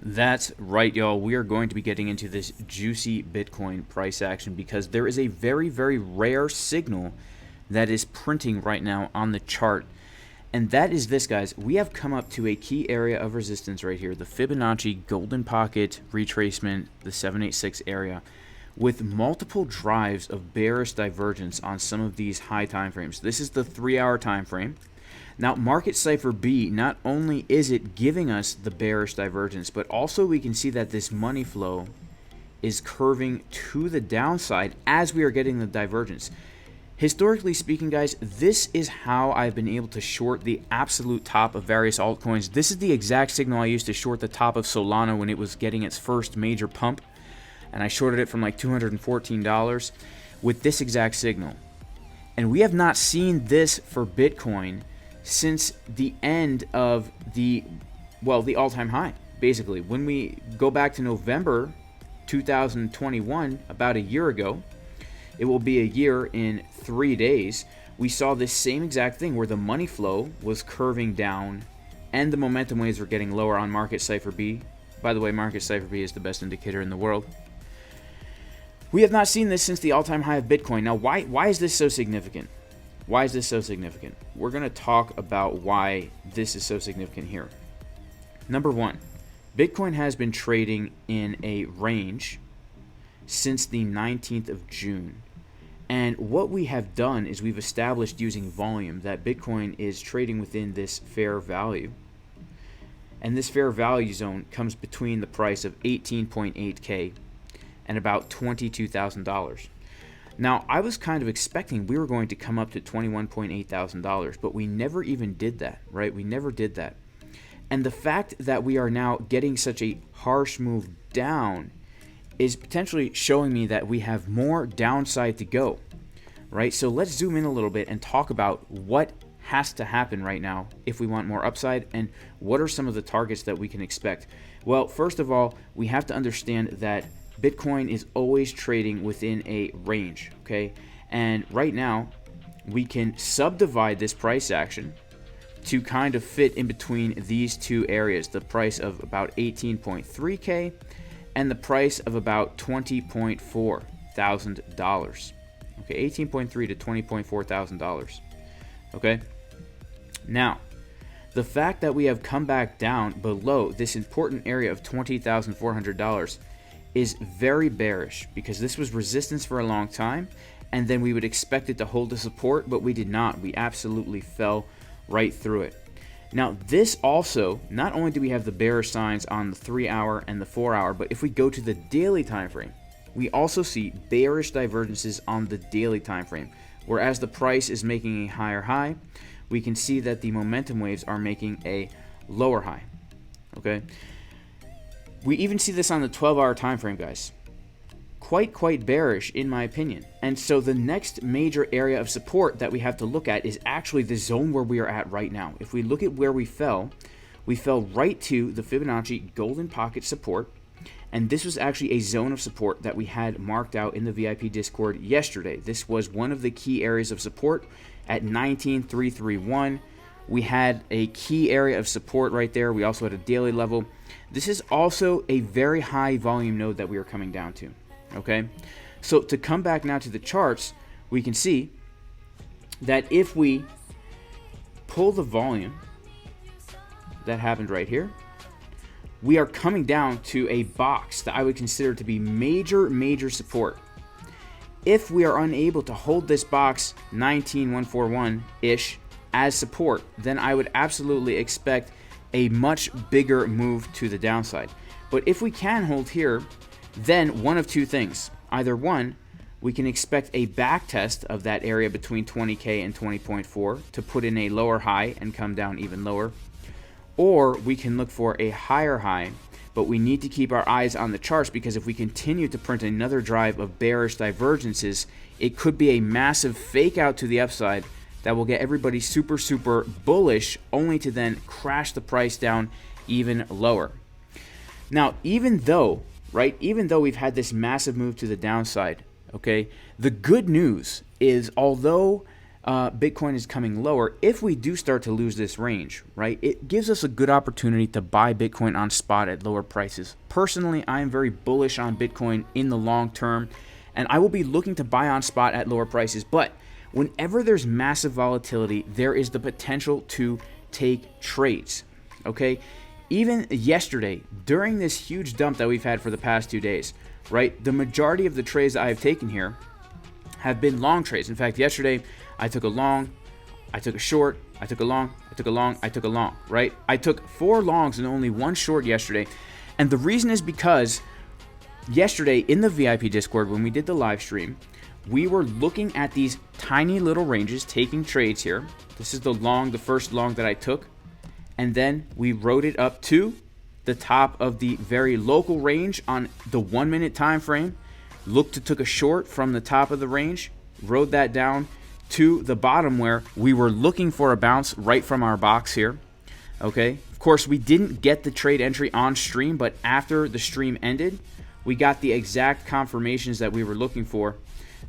That's right, y'all. We are going to be getting into this juicy Bitcoin price action because there is a very, very rare signal that is printing right now on the chart. And that is this, guys. We have come up to a key area of resistance right here, the Fibonacci golden pocket retracement, the 786 area, with multiple drives of bearish divergence on some of these high time frames. This is the 3-hour time frame. Now, market Cipher B, not only is it giving us the bearish divergence, but also we can see that this money flow is curving to the downside as we are getting the divergence. Historically speaking, guys, this is how I've been able to short the absolute top of various altcoins. This is the exact signal I used to short the top of Solana when it was getting its first major pump, and I shorted it from like $214 with this exact signal. And we have not seen this for Bitcoin since the end of the all-time high. Basically, when we go back to November 2021, about a year ago, it will be a year in 3 days, we saw this same exact thing where the money flow was curving down and the momentum waves were getting lower on market Cipher B. By the way, market Cipher B is the best indicator in the world. We have not seen this since the all-time high of Bitcoin. Now, why is this so significant? Why is this so significant? We're going to talk about why this is so significant here. Number one, Bitcoin has been trading in a range since the 19th of June. And what we have done is we've established using volume that Bitcoin is trading within this fair value. And this fair value zone comes between the price of 18.8K and about $22,000. Now, I was kind of expecting we were going to come up to $21.8 thousand, but we never even did that, right? We never did that. And the fact that we are now getting such a harsh move down is potentially showing me that we have more downside to go, right? So let's zoom in a little bit and talk about what has to happen right now if we want more upside, and what are some of the targets that we can expect. Well, first of all, we have to understand that Bitcoin is always trading within a range, okay? And right now, we can subdivide this price action to kind of fit in between these two areas, the price of about 18.3K and the price of about $20.4 thousand. Okay, 18.3 to $20.4 thousand. Okay? Now, the fact that we have come back down below this important area of $20,400 is very bearish, because this was resistance for a long time, and then we would expect it to hold the support, but we did not. We absolutely fell right through it. Now, this also, not only do we have the bearish signs on the 3-hour and the 4-hour, but if we go to the daily time frame, we also see bearish divergences on the daily time frame. Whereas the price is making a higher high, we can see that the momentum waves are making a lower high. Okay? We even see this on the 12-hour time frame, guys. Quite bearish, in my opinion. And so the next major area of support that we have to look at is actually the zone where we are at right now. If we look at where we fell right to the Fibonacci golden pocket support. And this was actually a zone of support that we had marked out in the VIP Discord yesterday. This was one of the key areas of support at 19,331. We had a key area of support right there. We also had a daily level. This is also a very high volume node that we are coming down to. Okay, so to come back now to the charts, we can see that if we pull the volume that happened right here, we are coming down to a box that I would consider to be major support. If we are unable to hold this box 19,141-ish as support, then I would absolutely expect a much bigger move to the downside. But if we can hold here, then one of two things. Either one, we can expect a back test of that area between 20K and 20.4 to put in a lower high and come down even lower. Or we can look for a higher high, but we need to keep our eyes on the charts, because if we continue to print another drive of bearish divergences, it could be a massive fake out to the upside that will get everybody super bullish, only to then crash the price down even lower. Now, even though we've had this massive move to the downside, okay, the good news is, although Bitcoin is coming lower, if we do start to lose this range, right, it gives us a good opportunity to buy Bitcoin on spot at lower prices. Personally, I am very bullish on Bitcoin in the long term, and I will be looking to buy on spot at lower prices. But whenever there's massive volatility, there is the potential to take trades, okay? Even yesterday, during this huge dump that we've had for the past 2 days, right, the majority of the trades that I've taken here have been long trades. In fact, yesterday, I took a long, I took a short, I took a long, I took a long, I took a long, right? I took 4 longs and only 1 short yesterday. And the reason is because yesterday in the VIP Discord, when we did the live stream, we were looking at these tiny little ranges, taking trades here. This is the long, the first long that I took. And then we rode it up to the top of the very local range on the 1 minute time frame. Took a short from the top of the range, rode that down to the bottom where we were looking for a bounce right from our box here. Okay, of course we didn't get the trade entry on stream, but after the stream ended, we got the exact confirmations that we were looking for.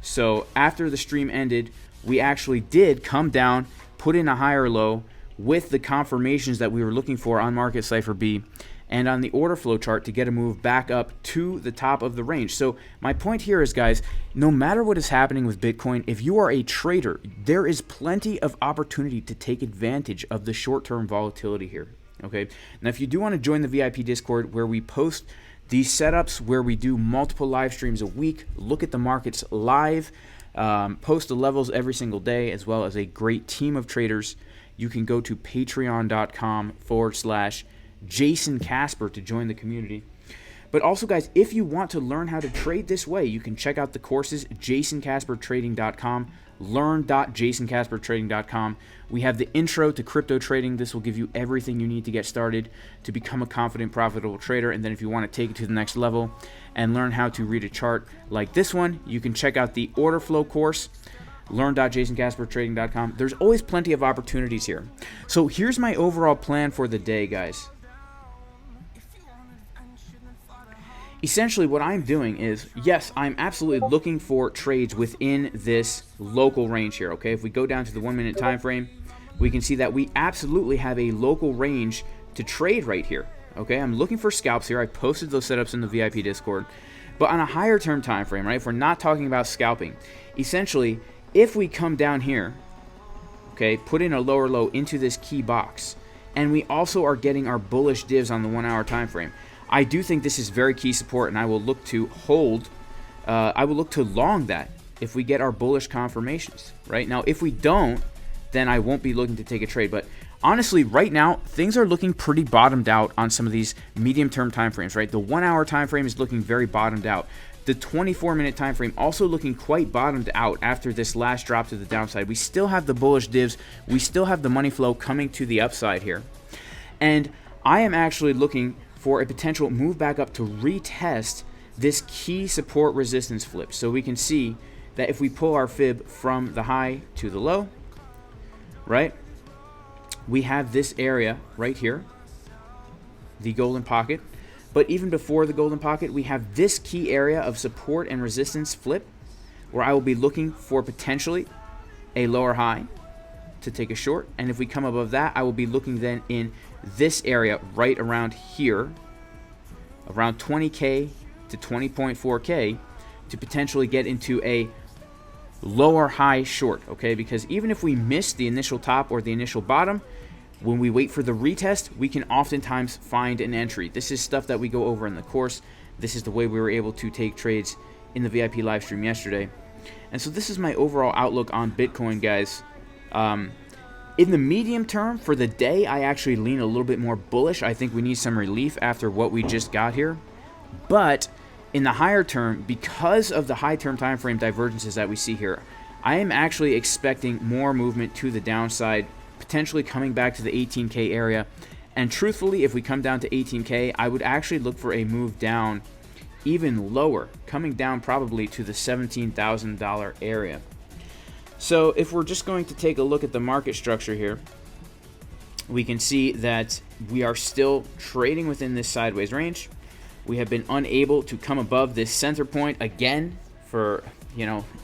So after the stream ended, we actually did come down, put in a higher low with the confirmations that we were looking for on Market Cipher B and on the order flow chart to get a move back up to the top of the range. So my point here is, guys, no matter what is happening with Bitcoin, if you are a trader, there is plenty of opportunity to take advantage of the short-term volatility here. Okay. Now, if you do want to join the VIP Discord where we post these setups, where we do multiple live streams a week, look at the markets live, post the levels every single day, as well as a great team of traders, you can go to patreon.com/Jason Casper to join the community. But also, guys, if you want to learn how to trade this way, you can check out the courses, jasoncaspertrading.com, learn.jasoncaspertrading.com. We have the intro to crypto trading. This will give you everything you need to get started to become a confident, profitable trader. And then if you want to take it to the next level and learn how to read a chart like this one, you can check out the Orderflow course, learn.jasoncaspertrading.com. There's always plenty of opportunities here. So here's my overall plan for the day, guys. Essentially, what I'm doing is, yes, I'm absolutely looking for trades within this local range here, okay? If we go down to the 1 minute time frame, we can see that we absolutely have a local range to trade right here, okay? I'm looking for scalps here. I posted those setups in the VIP Discord. But on a higher term time frame, right, if we're not talking about scalping, essentially, if we come down here, okay, put in a lower low into this key box, and we also are getting our bullish divs on the 1 hour time frame, I do think this is very key support, and I will look to hold, I will look to long that if we get our bullish confirmations, right? Now, if we don't, then I won't be looking to take a trade. But honestly, right now, things are looking pretty bottomed out on some of these medium-term time frames, right? The 1 hour time frame is looking very bottomed out. The 24-minute time frame also looking quite bottomed out after this last drop to the downside. We still have the bullish divs. We still have the money flow coming to the upside here. And I am actually looking for a potential move back up to retest this key support resistance flip. So we can see that if we pull our fib from the high to the low, right, we have this area right here, the golden pocket. But even before the golden pocket, we have this key area of support and resistance flip where I will be looking for potentially a lower high to take a short. And if we come above that, I will be looking then in this area right around here, around 20K to 20.4K, to potentially get into a lower high short, okay? Because even if we miss the initial top or the initial bottom, when we wait for the retest, we can oftentimes find an entry. This is stuff that we go over in the course. This is the way we were able to take trades in the VIP live stream yesterday. And so this is my overall outlook on Bitcoin, guys. In the medium term, for the day, I actually lean a little bit more bullish. I think we need some relief after what we just got here. But in the higher term, because of the high term time frame divergences that we see here, I am actually expecting more movement to the downside, potentially coming back to the 18K area. And truthfully, if we come down to 18K, I would actually look for a move down even lower, coming down probably to the $17,000 area. So if we're just going to take a look at the market structure here, we can see that we are still trading within this sideways range. We have been unable to come above this center point again for,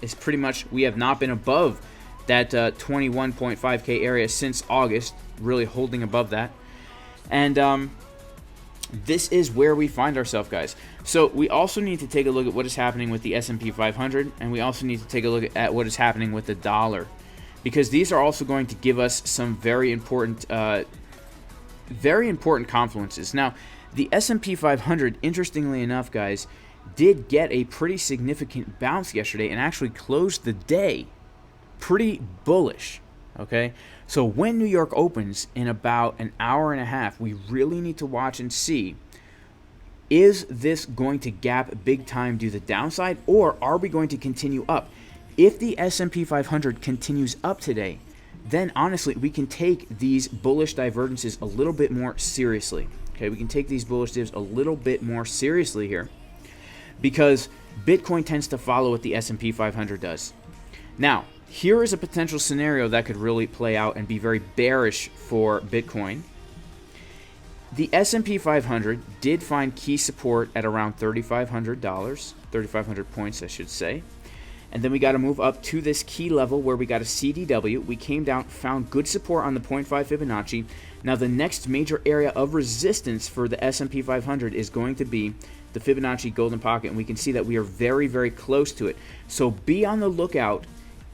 it's pretty much, we have not been above that 21.5K area since August, really holding above that. And this is where we find ourselves, guys. So we also need to take a look at what is happening with the S&P 500, and we also need to take a look at what is happening with the dollar, because these are also going to give us some very important confluences. Now, the S&P 500, interestingly enough, guys, did get a pretty significant bounce yesterday and actually closed the day pretty bullish. Okay, so when New York opens in about an hour and a half, we really need to watch and see, is this going to gap big time due to the downside, or are we going to continue up? If the S&P 500 continues up today, then honestly, we can take these bullish divergences a little bit more seriously. Okay, we can take these bullish divs a little bit more seriously here, because Bitcoin tends to follow what the S&P 500 does. Now, here is a potential scenario that could really play out and be very bearish for Bitcoin. The S&P 500 did find key support at around $3,500, 3,500 points, I should say. And then we got to move up to this key level where we got a CDW. We came down, found good support on the 0.5 Fibonacci. Now, the next major area of resistance for the S&P 500 is going to be the Fibonacci Golden Pocket, and we can see that we are very, very close to it. So be on the lookout.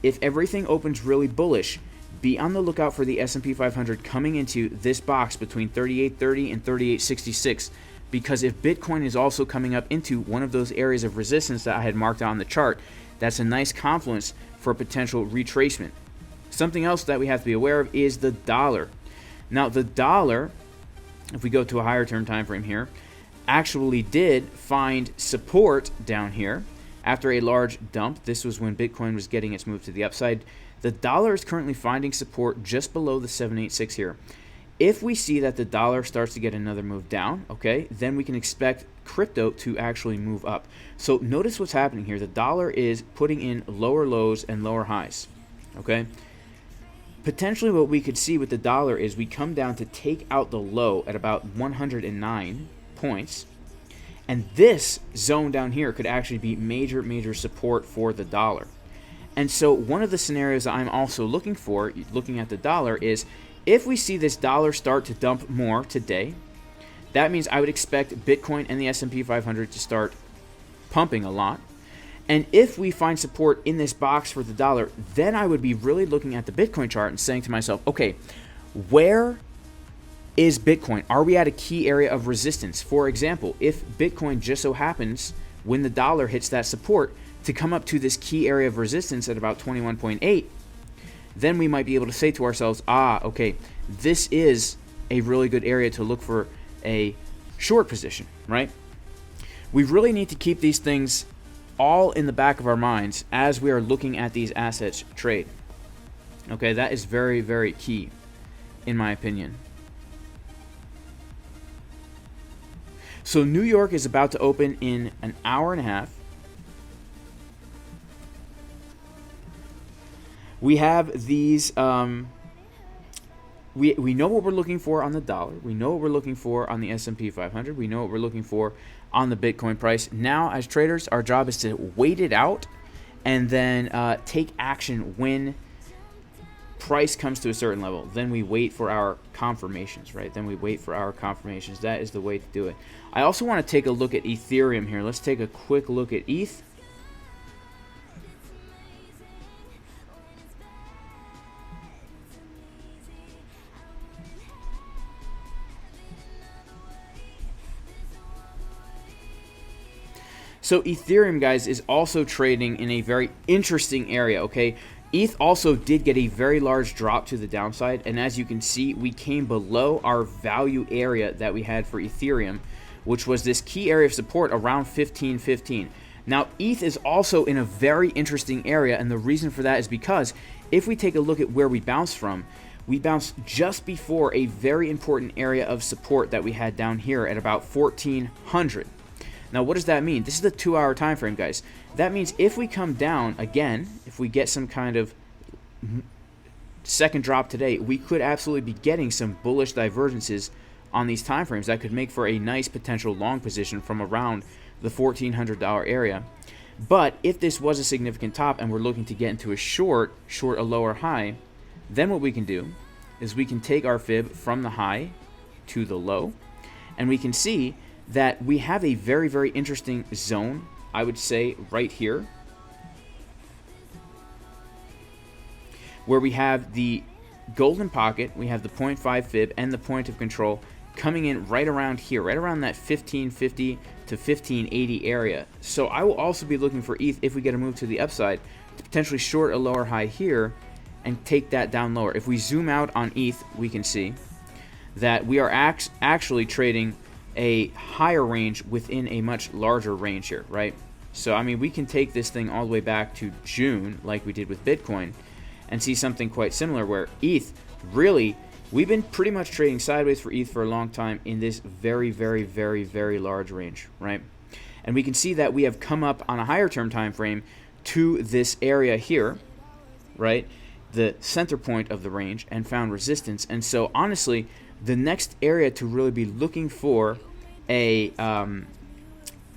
If everything opens really bullish, be on the lookout for the S&P 500 coming into this box between 38.30 and 38.66, because if Bitcoin is also coming up into one of those areas of resistance that I had marked on the chart, that's a nice confluence for a potential retracement. Something else that we have to be aware of is the dollar. Now, the dollar, if we go to a higher term time frame here, actually did find support down here after a large dump. This was when Bitcoin was getting its move to the upside. The dollar is currently finding support just below the 786 here. If we see that the dollar starts to get another move down, okay, then we can expect crypto to actually move up. So notice what's happening here. The dollar is putting in lower lows and lower highs, okay? Potentially what we could see with the dollar is we come down to take out the low at about 109 points. And this zone down here could actually be major support for the dollar. And so one of the scenarios that I'm also looking for, looking at the dollar, is if we see this dollar start to dump more today, that means I would expect Bitcoin and the S&P 500 to start pumping a lot. And if we find support in this box for the dollar, then I would be really looking at the Bitcoin chart and saying to myself, okay, where is Bitcoin? Are we at a key area of resistance? For example, if Bitcoin just so happens, when the dollar hits that support, to come up to this key area of resistance at about 21.8, then we might be able to say to ourselves, okay, this is a really good area to look for a short position, right? We really need to keep these things all in the back of our minds as we are looking at these assets trade. Okay, that is very, very key, in my opinion. So New York is about to open in an hour and a half. We have these, we know what we're looking for on the dollar. We know what we're looking for on the S&P 500. We know what we're looking for on the Bitcoin price. Now, as traders, our job is to wait it out and then take action when price comes to a certain level. Then we wait for our confirmations, right? Then we wait for our confirmations. That is the way to do it. I also want to take a look at Ethereum here. Let's take a quick look at ETH. So Ethereum, guys, is also trading in a very interesting area, okay? ETH also did get a very large drop to the downside, and as you can see, we came below our value area that we had for Ethereum, which was this key area of support around 15.15. Now, ETH is also in a very interesting area, and the reason for that is because if we take a look at where we bounced from, we bounced just before a very important area of support that we had down here at about 1400. Now, what does that mean? This is the 2-hour time frame, guys. That means if we come down again, if we get some kind of second drop today, we could absolutely be getting some bullish divergences on these time frames that could make for a nice potential long position from around the $1,400 area. But if this was a significant top and we're looking to get into a short a lower high, then what we can do is we can take our fib from the high to the low, and we can see that we have a very, very interesting zone, I would say, right here, where we have the golden pocket, we have the 0.5 fib and the point of control coming in right around here, right around that 1550 to 1580 area. So I will also be looking for ETH, if we get a move to the upside, to potentially short a lower high here and take that down lower. If we zoom out on ETH, we can see that we are actually trading a higher range within a much larger range here, right? So, I mean, we can take this thing all the way back to June, like we did with Bitcoin, and see something quite similar where ETH, really, we've been pretty much trading sideways for ETH for a long time in this very, very, very, very large range, right? And we can see that we have come up on a higher term time frame to this area here, right? The center point of the range, and found resistance. And so, honestly, the next area to really be looking for a,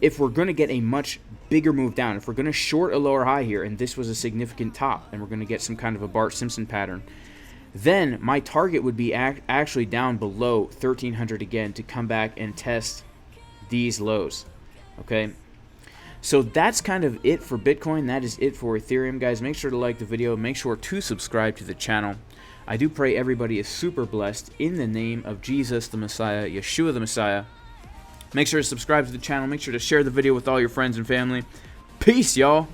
if we're going to get a much bigger move down, if we're going to short a lower high here, and this was a significant top, and we're going to get some kind of a Bart Simpson pattern, then my target would be actually down below 1300 again to come back and test these lows. Okay, so that's kind of it for Bitcoin. That is it for Ethereum, guys. Make sure to like the video. Make sure to subscribe to the channel. I do pray everybody is super blessed in the name of Jesus the Messiah, Yeshua the Messiah. Make sure to subscribe to the channel. Make sure to share the video with all your friends and family. Peace, y'all.